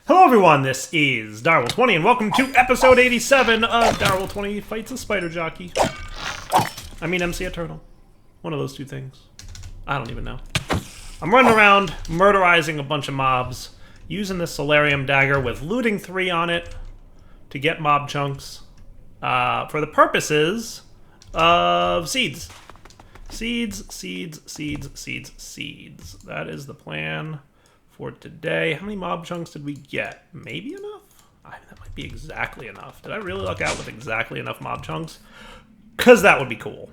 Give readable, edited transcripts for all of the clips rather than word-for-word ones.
Hello everyone, this is Direwolf20 and welcome to episode 87 of Direwolf20 Fights a Spider Jockey. I mean MCEternal. One of those two things. I don't even know. I'm running around murderizing a bunch of mobs, using this Solarium dagger with looting 3 on it to get mob chunks for the purposes of seeds. Seeds. That is the plan for today. How many mob chunks did we get? Maybe enough? That might be exactly enough. Did I really luck out with exactly enough mob chunks? Because that would be cool.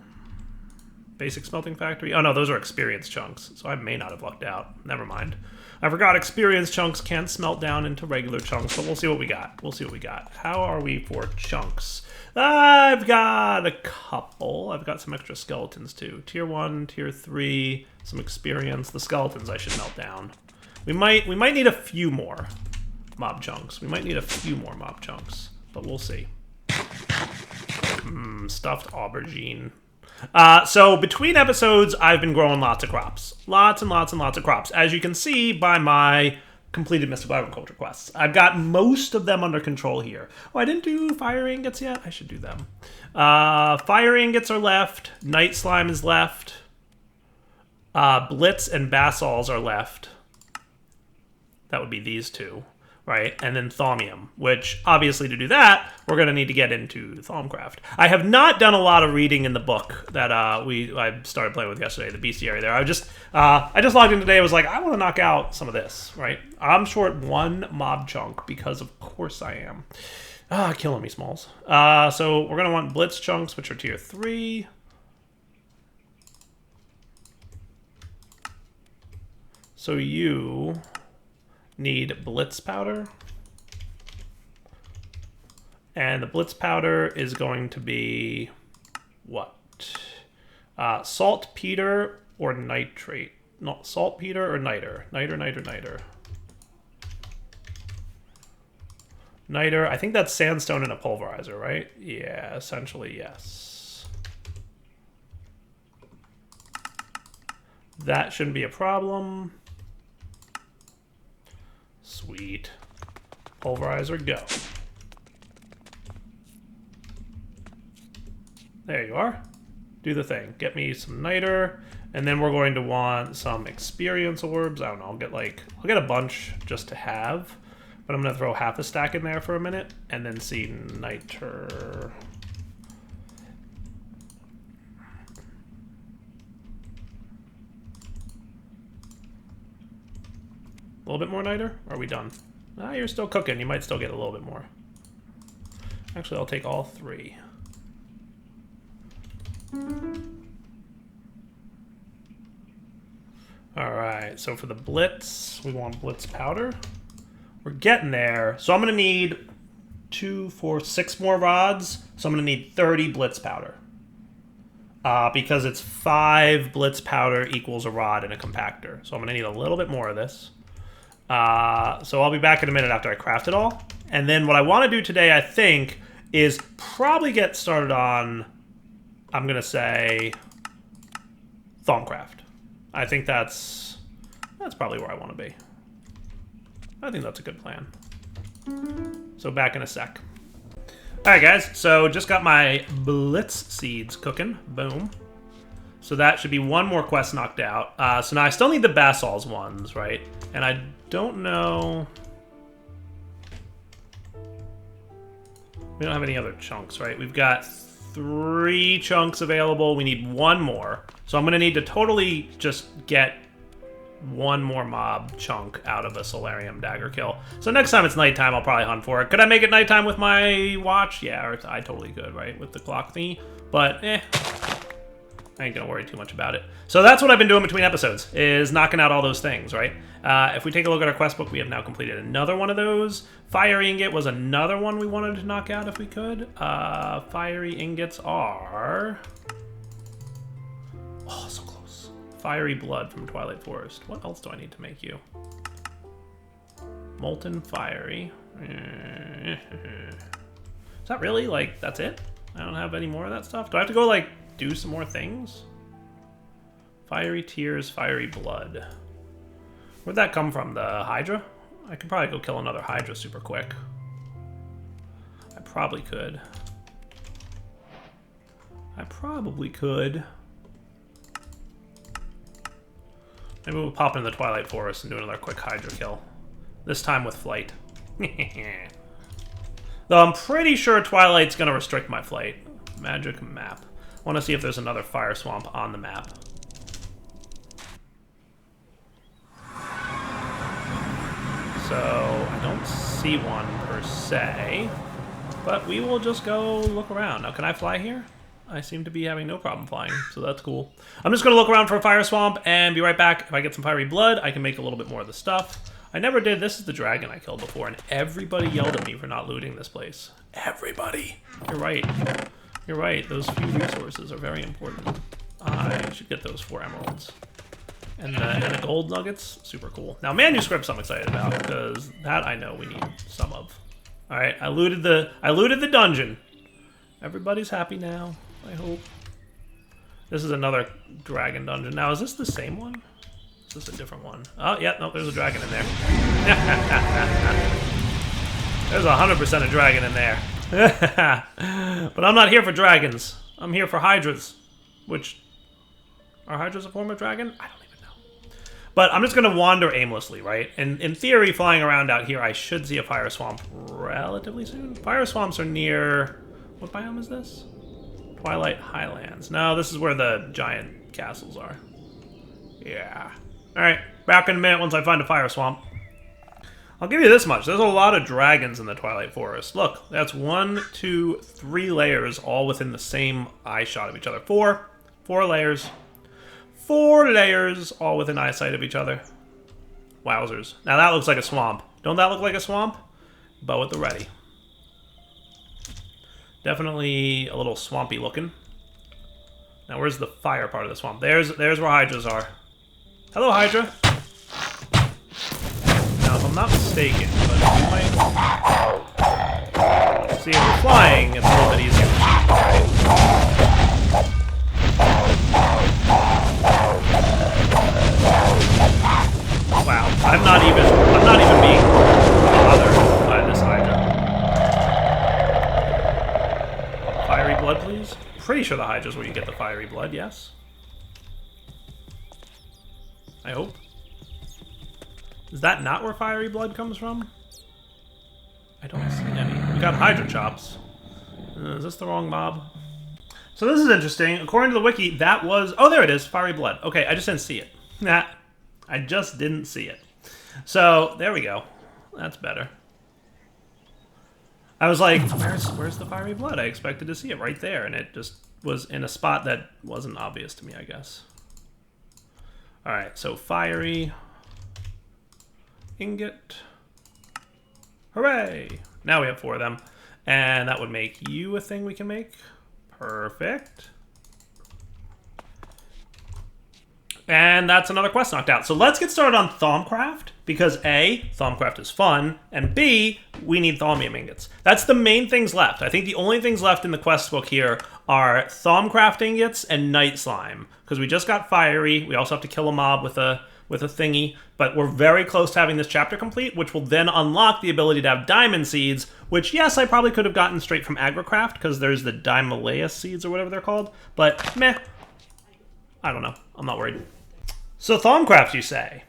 Basic smelting factory? Oh no, those are experience chunks, so I may not have lucked out. Never mind. I forgot experience chunks can't smelt down into regular chunks, but we'll see what we got. How are we for chunks? I've got a couple. I've got some extra skeletons too. Tier 1, Tier 3, some experience. The skeletons I should melt down. We might need a few more mob chunks. But we'll see. Stuffed aubergine. So between episodes, I've been growing lots of crops. Lots and lots of crops. As you can see by my completed mystical agriculture quests. I've got most of them under control here. Oh, I didn't do fire ingots yet? I should do them. Fire ingots are left. Night slime is left. Blitz and basols are left. That would be these two, right? And then thaumium, which obviously to do that, we're going to need to get into Thaumcraft. I have not done a lot of reading in the book that I started playing with yesterday, the bestiary there. I just logged in today and was like, I want to knock out some of this, right? I'm short 1 mob chunk because of course I am. Killing me, Smalls. So we're going to want blitz chunks, which are tier 3. So you need blitz powder, and the blitz powder is going to be what? Saltpeter or nitrate? Not saltpeter or niter. Niter. I think that's sandstone in a pulverizer, right? Yeah, essentially yes. That shouldn't be a problem. Sweet. Pulverizer, go. There you are. Do the thing. Get me some niter, and then we're going to want some experience orbs. I don't know, I'll get a bunch just to have, but I'm gonna throw half a stack in there for a minute, and then see niter. A little bit more niter? Or are we done? You're still cooking. You might still get a little bit more. Actually, I'll take all 3. Alright, so for the blitz, we want blitz powder. We're getting there. So I'm going to need 2, 4, 6 more rods. So I'm going to need 30 blitz powder. Because it's 5 blitz powder equals a rod in a compactor. So I'm going to need a little bit more of this. So I'll be back in a minute after I craft it all. And then what I want to do today, I think, is probably get started on, I'm going to say, Thaumcraft. I think that's probably where I want to be. I think that's a good plan. So back in a sec. Alright guys, so just got my blitz seeds cooking. Boom. So that should be 1 more quest knocked out. So now I still need the basols ones, right? And I don't know. We don't have any other chunks, right? We've got 3 chunks available. We need 1 more. So I'm going to need to totally just get 1 more mob chunk out of a Solarium dagger kill. So next time it's nighttime, I'll probably hunt for it. Could I make it nighttime with my watch? Yeah, I totally could, right? With the clock thingy. But, I ain't gonna worry too much about it. So that's what I've been doing between episodes, is knocking out all those things, right? If we take a look at our quest book, we have now completed another one of those. Fire ingot was another one we wanted to knock out if we could. Fiery ingots are... Oh, so close. Fiery blood from Twilight Forest. What else do I need to make you? Molten fiery. Is that really, that's it? I don't have any more of that stuff? Do I have to go, do some more things? Fiery tears, fiery blood. Where'd that come from? The Hydra? I could probably go kill another Hydra super quick. I probably could. Maybe we'll pop into the Twilight Forest and do another quick Hydra kill. This time with flight. Though I'm pretty sure Twilight's gonna restrict my flight. Magic map. I want to see if there's another fire swamp on the map. So I don't see one per se, but we will just go look around. Now, can I fly here? I seem to be having no problem flying, so that's cool. I'm just going to look around for a fire swamp and be right back. If I get some fiery blood, I can make a little bit more of the stuff. I never did. This is the dragon I killed before, and everybody yelled at me for not looting this place. Everybody. You're right. You're right. Those few resources are very important. I should get those 4 emeralds. And the gold nuggets, super cool. Now, manuscripts I'm excited about, because that I know we need some of. All right, I looted the dungeon. Everybody's happy now, I hope. This is another dragon dungeon. Now, is this the same one? Is this a different one? Oh, yeah, no, there's a dragon in there. There's 100% a dragon in there. But I'm not here for dragons. I'm here for hydras. Which, are hydras a form of dragon? I don't even know. But I'm just going to wander aimlessly, right? And in theory, flying around out here, I should see a fire swamp relatively soon. Fire swamps are near... What biome is this? Twilight Highlands. No, this is where the giant castles are. Yeah. Alright, back in a minute once I find a fire swamp. I'll give you this much. There's a lot of dragons in the Twilight Forest. Look, that's 1, 2, 3 layers all within the same eye shot of each other. 4 layers. 4 layers all within eyesight of each other. Wowzers. Now that looks like a swamp. Don't that look like a swamp? Bow at the ready. Definitely a little swampy looking. Now where's the fire part of the swamp? There's where hydras are. Hello, Hydra. Now, if I'm not mistaken, but we might... See, if we're flying, it's a little bit easier to shoot, right? Wow, I'm not even being bothered by this Hydra. Fiery blood, please. Pretty sure the Hydra's where you get the fiery blood, yes? I hope. Is that not where fiery blood comes from? I don't see any. We got Hydra chops. Is this the wrong mob? So this is interesting. According to the wiki, that was... Oh, there it is. Fiery blood. Okay, I just didn't see it. Nah, I just didn't see it. So, there we go. That's better. I was like, where's the fiery blood? I expected to see it right there, and it just was in a spot that wasn't obvious to me, I guess. Alright, so fiery ingot. Hooray! Now we have 4 of them. And that would make you a thing we can make. Perfect. And that's another quest knocked out. So let's get started on Thaumcraft, because A, Thaumcraft is fun, and B, we need Thaumium ingots. That's the main things left. I think the only things left in the quest book here are Thaumcraft ingots and Night Slime, because we just got Fiery. We also have to kill a mob with a thingy, but we're very close to having this chapter complete, which will then unlock the ability to have Diamond Seeds, which, yes, I probably could have gotten straight from Agricraft, because there's the Dimaleus Seeds, or whatever they're called, but meh. I don't know. I'm not worried. So Thaumcraft, you say?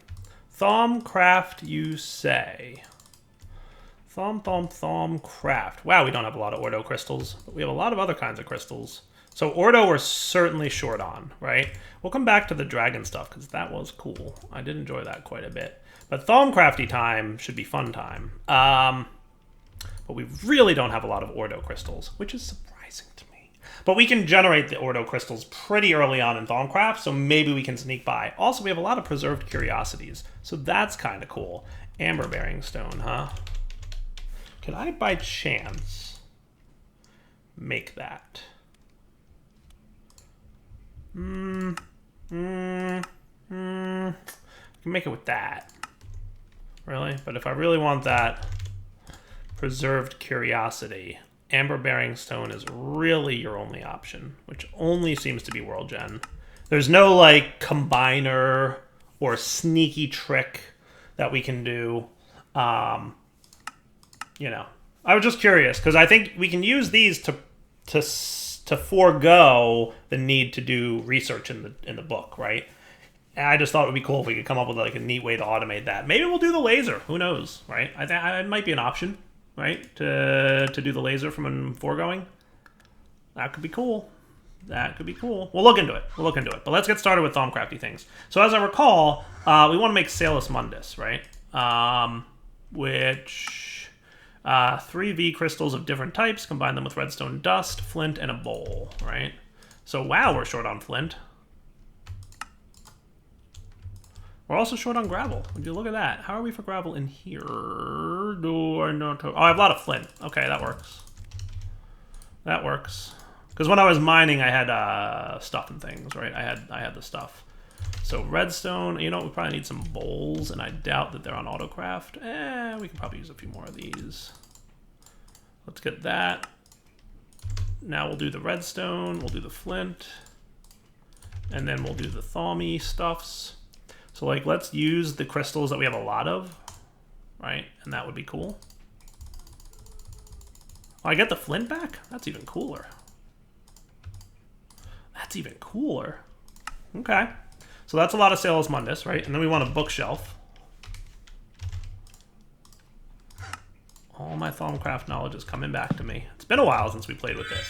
Thaumcraft, you say? Thaumcraft. Wow, we don't have a lot of Ordo crystals, but we have a lot of other kinds of crystals. So Ordo we're certainly short on, right? We'll come back to the dragon stuff, because that was cool. I did enjoy that quite a bit. But Thaumcrafty time should be fun time. But we really don't have a lot of Ordo crystals, which is surprising to me. But we can generate the Ordo crystals pretty early on in Thaumcraft, so maybe we can sneak by. Also, we have a lot of preserved curiosities, so that's kind of cool. Amber-bearing stone, huh? Could I, by chance, make that? I can make it with that. Really? But if I really want that preserved curiosity, amber-bearing stone is really your only option, which only seems to be World Gen. There's no, like, combiner or sneaky trick that we can do. You know, I was just curious because I think we can use these to forego the need to do research in the book, right? And I just thought it would be cool if we could come up with like a neat way to automate that. Maybe we'll do the laser. Who knows, right? I think it might be an option, right? To do the laser from foregoing. That could be cool. That could be cool. We'll look into it. But let's get started with Thaumcrafty things. So as I recall, we want to make Salus Mundus, right? Which 3V crystals of different types, combine them with redstone dust, flint, and a bowl, right? So wow, we're short on flint. We're also short on gravel. Would you look at that? How are we for gravel in here? Do I not? Oh, I have a lot of flint. Okay, that works. That works. Because when I was mining, I had stuff and things, right? I had the stuff. So redstone. You know, we probably need some bowls, and I doubt that they're on autocraft. We can probably use a few more of these. Let's get that. Now we'll do the redstone. We'll do the flint, and then we'll do the thaumy stuffs. So, like, let's use the crystals that we have a lot of, right? And that would be cool. Oh, I get the flint back? That's even cooler. That's even cooler. Okay. So that's a lot of Salus Mundus, right? And then we want a bookshelf. All my Thaumcraft knowledge is coming back to me. It's been a while since we played with this.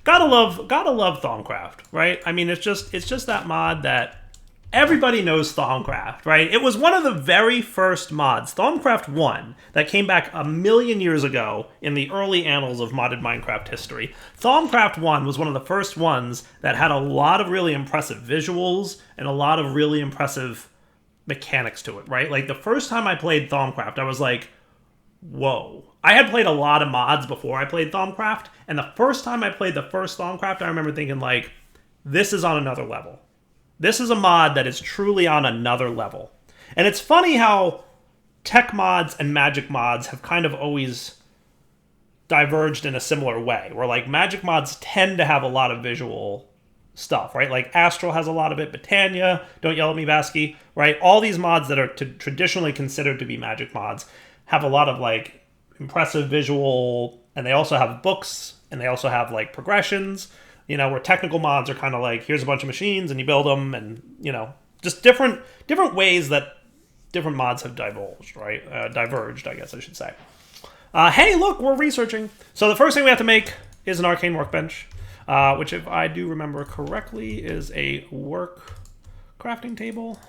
Gotta love Thaumcraft, right? I mean, it's just that mod that everybody knows Thaumcraft, right? It was one of the very first mods, Thaumcraft 1, that came back 1,000,000 years ago in the early annals of modded Minecraft history. Thaumcraft 1 was one of the first ones that had a lot of really impressive visuals and a lot of really impressive mechanics to it, right? Like, the first time I played Thaumcraft, I was like, whoa. I had played a lot of mods before I played Thaumcraft, and the first time I played the first Thaumcraft, I remember thinking, like, this is on another level. This is a mod that is truly on another level. And it's funny how tech mods and magic mods have kind of always diverged in a similar way, where, like, magic mods tend to have a lot of visual stuff, right? Like, Astral has a lot of it, Botania, Don't Yell at Me, Basky, right? All these mods that are traditionally considered to be magic mods have a lot of, like, impressive visual, and they also have books, and they also have, like, progressions, you know, where technical mods are kind of like, here's a bunch of machines, and you build them, and, you know, just different ways that different mods have diverged, right? Diverged, I guess I should say. Hey, look, we're researching. So the first thing we have to make is an arcane workbench, which, if I do remember correctly, is a work crafting table.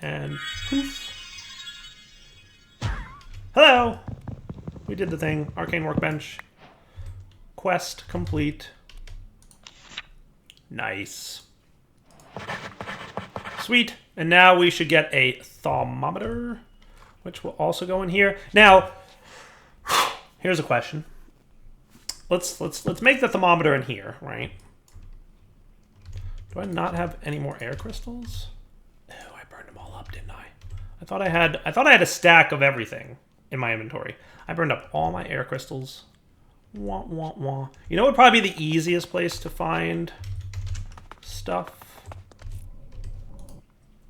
And poof. Hello! We did the thing. Arcane workbench. Quest complete. Nice. Sweet. And now we should get a thermometer, which will also go in here. Now, here's a question. Let's make the thermometer in here, right? Do I not have any more air crystals? Oh, I burned them all up, didn't I? I thought I had a stack of everything in my inventory. I burned up all my air crystals. Wah, wah, wah. You know what would probably be the easiest place to find stuff?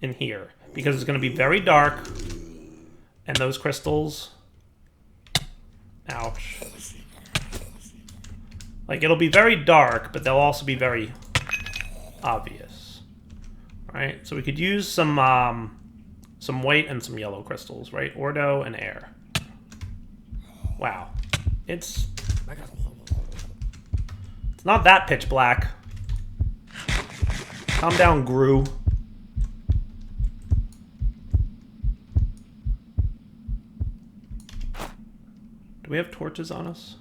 In here. Because it's going to be very dark. And those crystals... Ouch. Like, it'll be very dark, but they'll also be very obvious. Right? So we could use some white and some yellow crystals, right? Ordo and air. Wow. It's not that pitch black. Calm down, Gru. Do we have torches on us?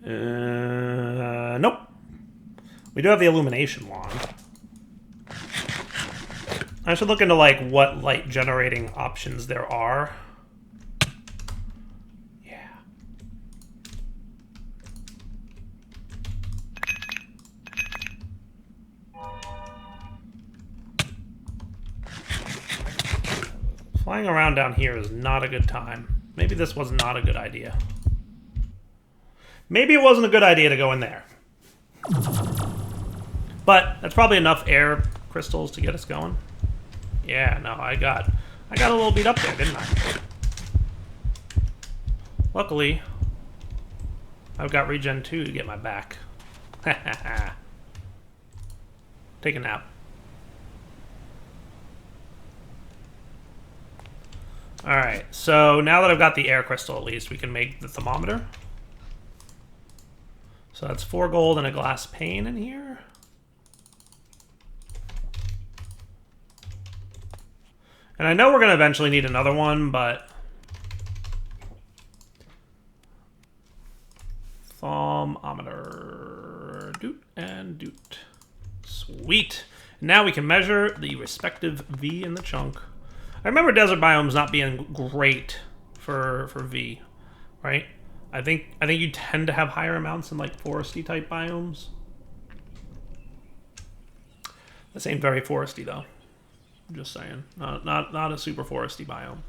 Nope. We do have the illumination wand. I should look into, like, what light generating options there are. Yeah. Flying around down here is not a good time. Maybe this was not a good idea. Maybe it wasn't a good idea to go in there. But that's probably enough air crystals to get us going? Yeah, no, I got a little beat up there, didn't I? Luckily, I've got regen 2 to get my back. Take a nap. Alright, so now that I've got the air crystal at least, we can make the thermometer. So that's 4 gold and a glass pane in here. And I know we're going to eventually need another one, but... Thermometer. Doot and doot. Sweet. Now we can measure the respective V in the chunk. I remember desert biomes not being great for V, right? I think you tend to have higher amounts in like foresty type biomes. This ain't very foresty though. I'm just saying, not a super foresty biome.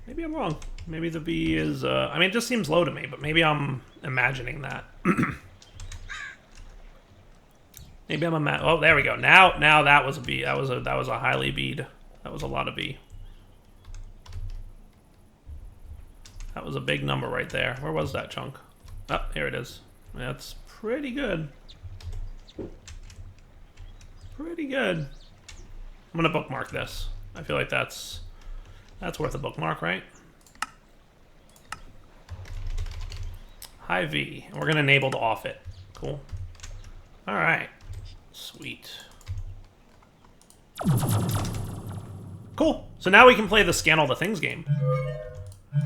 Maybe I'm wrong. Maybe the V is. I mean, it just seems low to me, but maybe I'm imagining that. Maybe I'm oh, there we go. Now that was a V. That was a highly V'd. That was a lot of V. That was a big number right there. Where was that chunk? Oh, here it is. That's pretty good. Pretty good. I'm gonna bookmark this. I feel like that's worth a bookmark, right? High V. And we're gonna enable the off it. Cool. All right. Sweet. Cool. So now we can play the scan all the things game.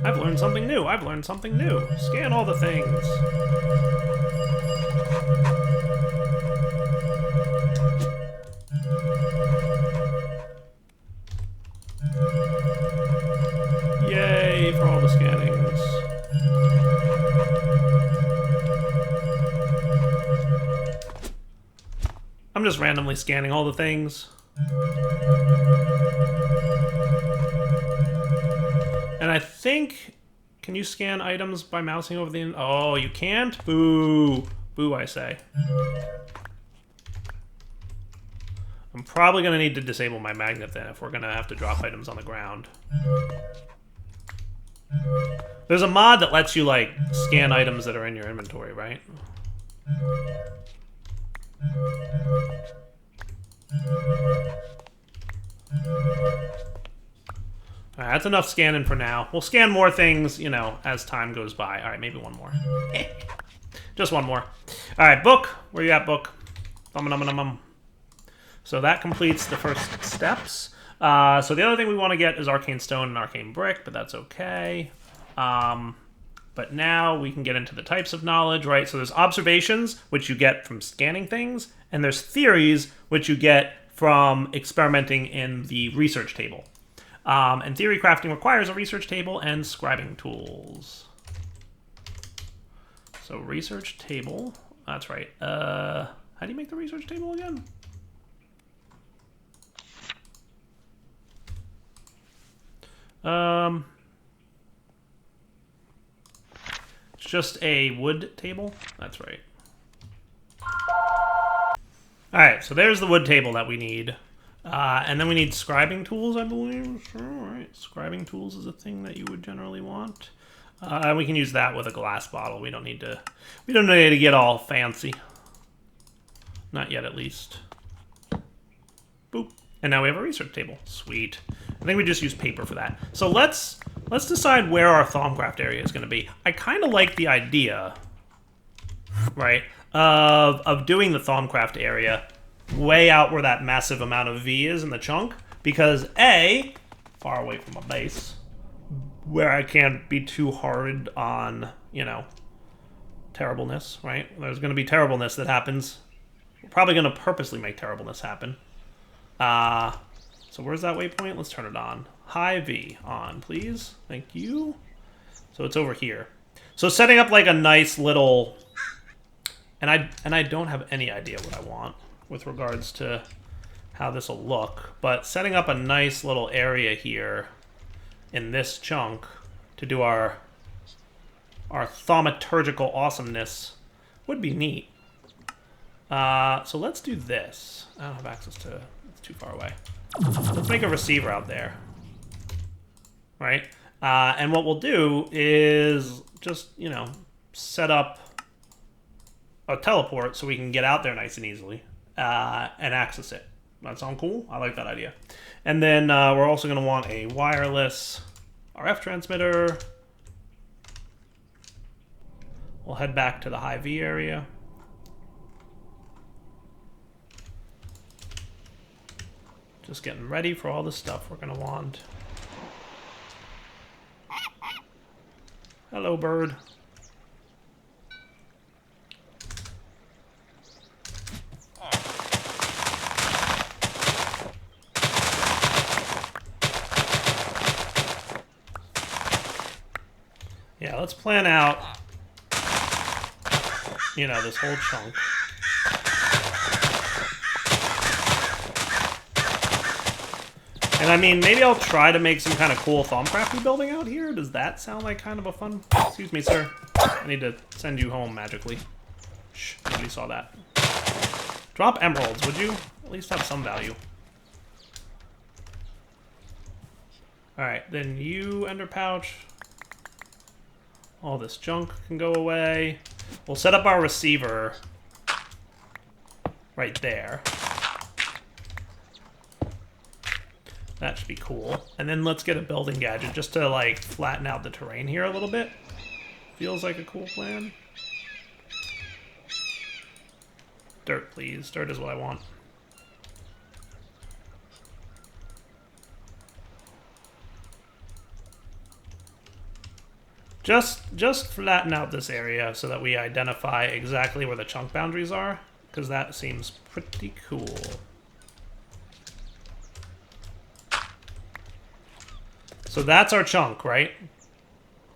I've learned something new. I've learned something new. Scan all the things. Yay for all the scannings. I'm just randomly scanning all the things. And I think... Can you scan items by mousing over the... Oh, you can't? Boo. Boo, I say. I'm probably going to need to disable my magnet then if we're going to have to drop items on the ground. There's a mod that lets you, like, scan items that are in your inventory, right? Alright, that's enough scanning for now. We'll scan more things, you know, as time goes by. Alright, maybe one more. Just one more. Alright, book. Where you at, book? So that completes the first steps. So the other thing we want to get is arcane stone and arcane brick, but that's okay. But now we can get into the types of knowledge, right? So there's observations, which you get from scanning things, and there's theories, which you get from experimenting in the research table. And theory crafting requires a research table and scribing tools. So research table, that's right. How do you make the research table again? It's just a wood table. That's right. All right, so there's the wood table that we need. And then we need scribing tools, I believe. Sure, all right. Scribing tools is a thing that you would generally want. And we can use that with a glass bottle. We don't need to get all fancy. Not yet, at least. Boop. And now we have a research table. Sweet. I think we just use paper for that. So let's decide where our Thaumcraft area is going to be. I kind of like the idea, right, of doing the Thaumcraft area way out where that massive amount of V is in the chunk, because A, far away from a base, where I can't be too hard on, you know, terribleness, right? There's going to be terribleness that happens. We're probably going to purposely make terribleness happen. So where's that waypoint? Let's turn it on. High V on, please. Thank you. So it's over here. So setting up like a nice little... And I don't have any idea what I want with regards to how this will look, but setting up a nice little area here in this chunk to do our thaumaturgical awesomeness would be neat. So let's do this. I don't have access to... It's too far away. Let's make a receiver out there. Right? And what we'll do is just, you know, set up a teleport so we can get out there nice and easily and access it. That sound cool? I like that idea. And then we're also going to want a wireless RF transmitter. We'll head back to the high V area. Just getting ready for all the stuff we're going to want. Hello, bird. Yeah, let's plan out, you know, this whole chunk. And I mean, maybe I'll try to make some kind of cool Thaumcraft building out here. Does that sound like kind of a fun... Excuse me, sir. I need to send you home magically. Shh, nobody saw that. Drop emeralds, would you? At least have some value. Alright, then you, Ender Pouch. All this junk can go away. We'll set up our receiver right there. That should be cool. And then let's get a building gadget just to, like, flatten out the terrain here a little bit. Feels like a cool plan. Dirt, please. Dirt is what I want. Just flatten out this area so that we identify exactly where the chunk boundaries are, because that seems pretty cool. So that's our chunk, right?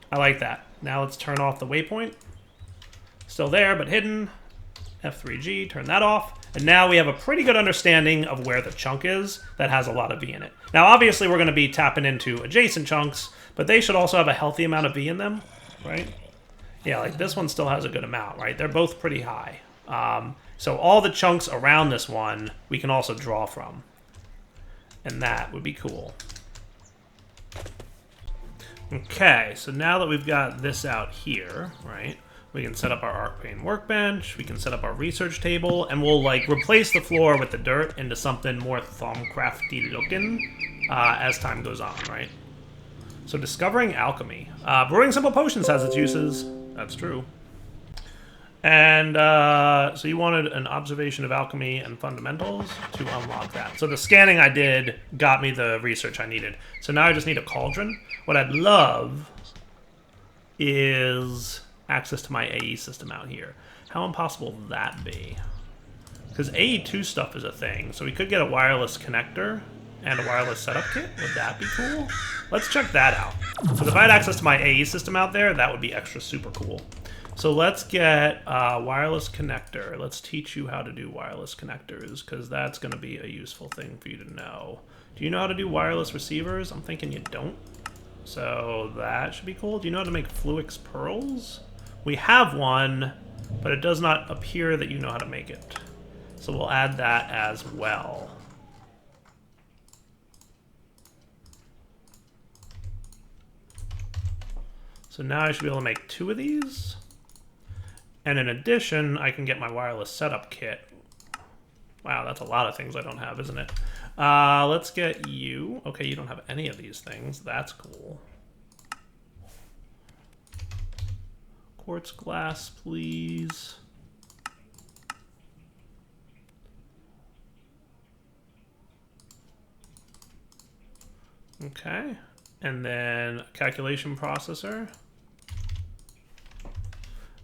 I like that. Now let's turn off the waypoint. Still there, but hidden. F3G, turn that off. And now we have a pretty good understanding of where the chunk is that has a lot of V in it. Now, obviously, we're going to be tapping into adjacent chunks, but they should also have a healthy amount of V in them, right? Yeah, like this one still has a good amount, right? They're both pretty high. So all the chunks around this one, we can also draw from. And that would be cool. Okay, so now that we've got this out here, right, we can set up our Arcane workbench, we can set up our research table, and we'll, like, replace the floor with the dirt into something more Thaumcrafty looking as time goes on, right? So discovering alchemy. Brewing simple potions has its uses. That's true. And so you wanted an observation of alchemy and fundamentals to unlock that. So the scanning I did got me the research I needed. So now I just need a cauldron. What I'd love is access to my AE system out here. How impossible would that be? Because AE2 stuff is a thing. So we could get a wireless connector and a wireless setup kit. Would that be cool? Let's check that out. So if I had access to my AE system out there, that would be extra super cool. So let's get a wireless connector. Let's teach you how to do wireless connectors, because that's going to be a useful thing for you to know. Do you know how to do wireless receivers? I'm thinking you don't. So that should be cool. Do you know how to make Fluix pearls? We have one, but it does not appear that you know how to make it. So we'll add that as well. So now I should be able to make 2 of these. And in addition, I can get my wireless setup kit. Wow, that's a lot of things I don't have, isn't it? Let's get you. Okay, you don't have any of these things. That's cool. Quartz glass, please. Okay. And then a calculation processor.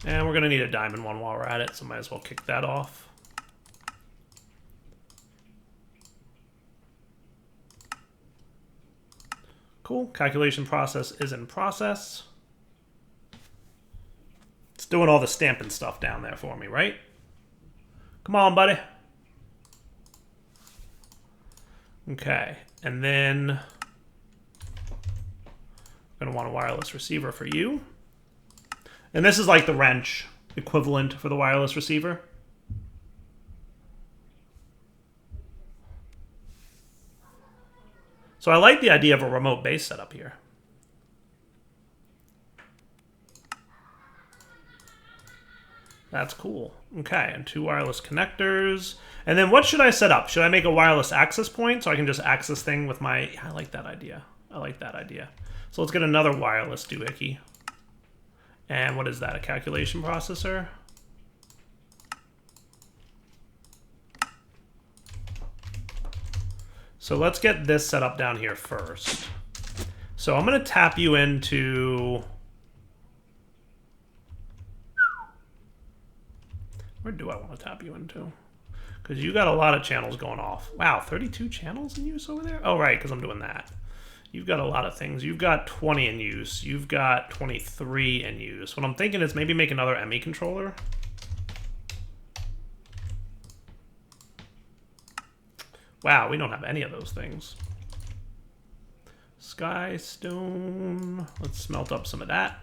And we're going to need a diamond one while we're at it, so might as well kick that off. Cool. Calculation process is in process. It's doing all the stamping stuff down there for me, right? Come on, buddy. Okay. And then I'm going to want a wireless receiver for you. And this is like the wrench equivalent for the wireless receiver. So I like the idea of a remote base setup here. That's cool. Okay, and 2 wireless connectors. And then what should I set up? Should I make a wireless access point so I can just access thing with my... I like that idea. I like that idea. So let's get another wireless doohickey. And what is that, a calculation processor? So let's get this set up down here first. So I'm going to tap you into... Where do I want to tap you into? Because you got a lot of channels going off. Wow, 32 channels in use over there? Oh, right, because I'm doing that. You've got a lot of things. You've got 20 in use. You've got 23 in use. What I'm thinking is maybe make another ME controller. Wow, we don't have any of those things. Sky stone. Let's smelt up some of that.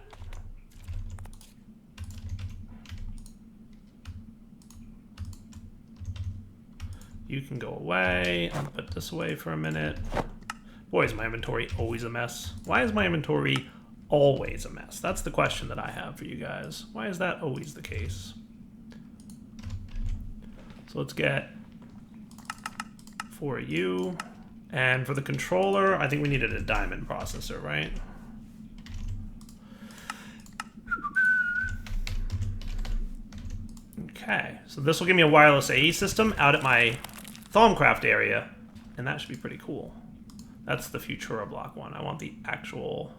You can go away. I'll put this away for a minute. Boy, is my inventory always a mess. Why is my inventory always a mess? That's the question that I have for you guys. Why is that always the case? So let's get 4 of you. And for the controller, I think we needed a diamond processor, right? Okay, so this will give me a wireless AE system out at my Thaumcraft area, and that should be pretty cool. That's the Futura block one. I want the actual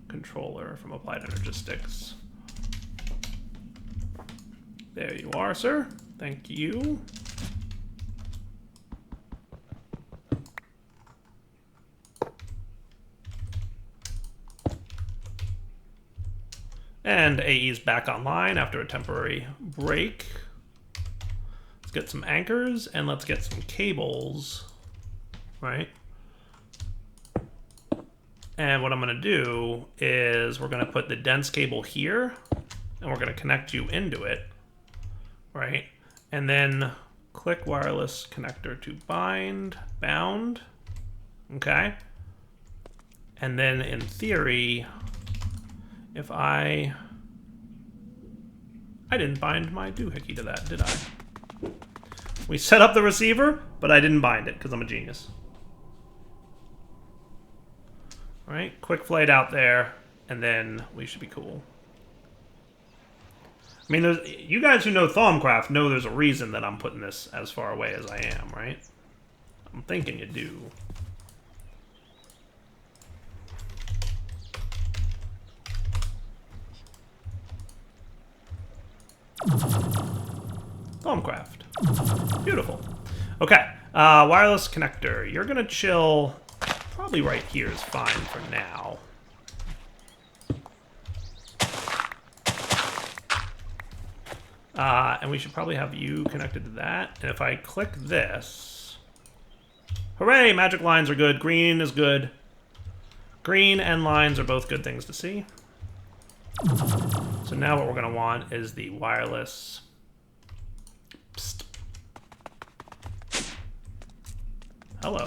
controller from Applied Energistics. There you are, sir. Thank you. And AE is back online after a temporary break. Let's get some anchors and let's get some cables, right? And what I'm gonna do is we're gonna put the dense cable here and we're gonna connect you into it, right? And then click wireless connector to bound, okay? And then in theory, if I didn't bind my doohickey to that, did I? We set up the receiver, but I didn't bind it because I'm a genius. All right, quick flight out there, and then we should be cool. I mean, you guys who know Thaumcraft know there's a reason that I'm putting this as far away as I am, right? I'm thinking you do. Thaumcraft. Beautiful. Okay, wireless connector. You're gonna chill probably right here is fine for now. And we should probably have you connected to that. And if I click this, hooray, magic lines are good. Green is good. Green and lines are both good things to see. So now what we're gonna want is the wireless. Psst. Hello.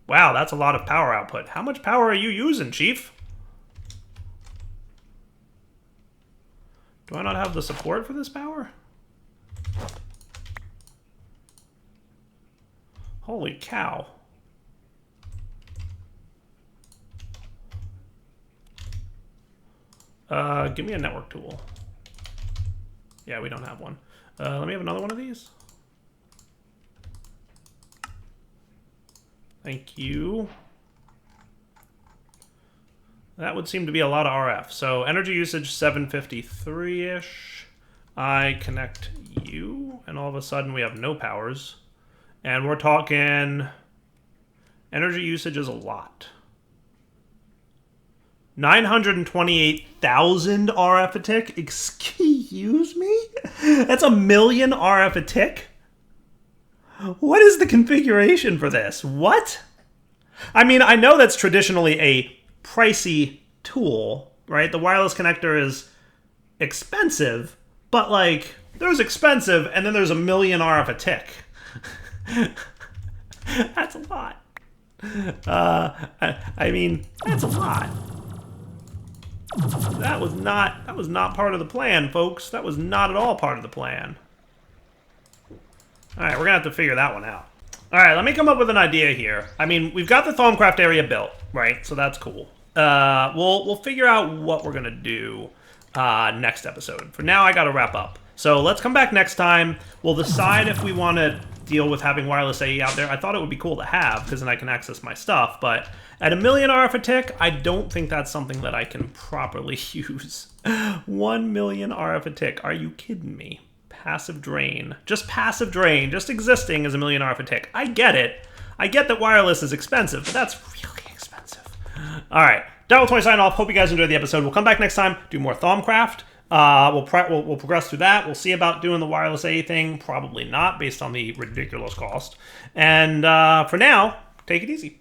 Wow, that's a lot of power output. How much power are you using, Chief? Do I not have the support for this power? Holy cow. Give me a network tool. Yeah, we don't have one. Let me have another one of these. Thank you. That would seem to be a lot of RF. So energy usage 753-ish. I connect you, and all of a sudden we have no powers. And we're talking energy usage is a lot. 928,000 RF a tick? Excuse me? That's 1,000,000 RF a tick? What is the configuration for this? What? I mean, I know that's traditionally a pricey tool, right? The wireless connector is expensive, but like, there's expensive and then there's 1,000,000 RF a tick. That's a lot. I mean, that's a lot. That was not part of the plan, folks. That was not at all part of the plan. All right, we're gonna have to figure that one out. All right, let me come up with an idea here. I mean, we've got the Thaumcraft area built, right? So that's cool. We'll figure out what we're gonna do next episode. For now, I gotta wrap up. So let's come back next time. We'll decide if we want to deal with having wireless AE out there. I thought it would be cool to have, because then I can access my stuff, but at 1,000,000 RF a tick, I don't think that's something that I can properly use. 1,000,000 RF a tick. Are you kidding me? Passive drain. Just passive drain. Just existing is 1,000,000 RF a tick. I get it. I get that wireless is expensive, but that's really expensive. All right. Devil20 sign off. Hope you guys enjoyed the episode. We'll come back next time, do more Thaumcraft. We'll progress through that. We'll see about doing the wireless A thing. Probably not, based on the ridiculous cost. And for now, take it easy.